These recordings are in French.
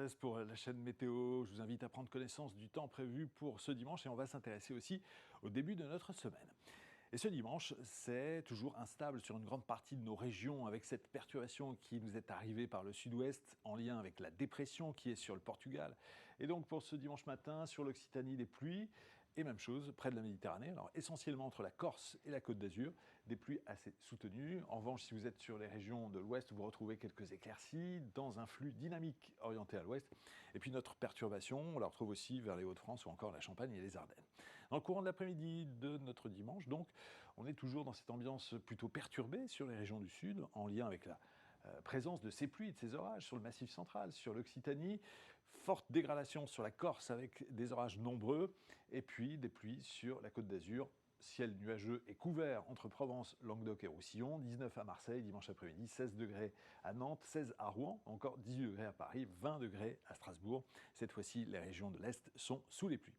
Lopez pour la chaîne météo. Je vous invite à prendre connaissance du temps prévu pour ce dimanche et on va s'intéresser aussi au début de notre semaine. Et ce dimanche, c'est toujours instable sur une grande partie de nos régions avec cette perturbation qui nous est arrivée par le sud-ouest en lien avec la dépression qui est sur le Portugal. Et donc pour ce dimanche matin, sur l'Occitanie, des pluies. Et même chose près de la Méditerranée, alors essentiellement entre la Corse et la Côte d'Azur, des pluies assez soutenues. En revanche, si vous êtes sur les régions de l'ouest, vous retrouvez quelques éclaircies dans un flux dynamique orienté à l'ouest. Et puis notre perturbation, on la retrouve aussi vers les Hauts-de-France ou encore la Champagne et les Ardennes. Dans le courant de l'après-midi de notre dimanche, donc, on est toujours dans cette ambiance plutôt perturbée sur les régions du sud, en lien avec la présence de ces pluies et de ces orages sur le Massif central, sur l'Occitanie, forte dégradation sur la Corse avec des orages nombreux, et puis des pluies sur la Côte d'Azur. Ciel nuageux et couvert entre Provence, Languedoc et Roussillon, 19 à Marseille dimanche après-midi, 16 degrés à Nantes, 16 à Rouen, encore 18 degrés à Paris, 20 degrés à Strasbourg. Cette fois-ci, les régions de l'Est sont sous les pluies.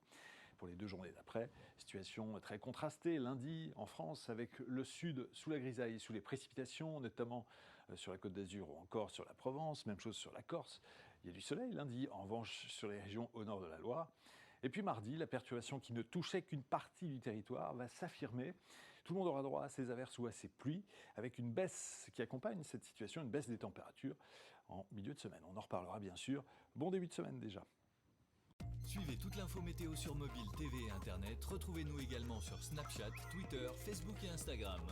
Pour les 2 journées d'après, situation très contrastée. Lundi, en France, avec le sud sous la grisaille, sous les précipitations, notamment sur la Côte d'Azur ou encore sur la Provence. Même chose sur la Corse. Il y a du soleil lundi, en revanche, sur les régions au nord de la Loire. Et puis mardi, la perturbation qui ne touchait qu'une partie du territoire va s'affirmer. Tout le monde aura droit à ces averses ou à ces pluies, avec une baisse qui accompagne cette situation, une baisse des températures en milieu de semaine. On en reparlera bien sûr. Bon début de semaine déjà. Suivez toute l'info météo sur mobile, TV et Internet. Retrouvez-nous également sur Snapchat, Twitter, Facebook et Instagram.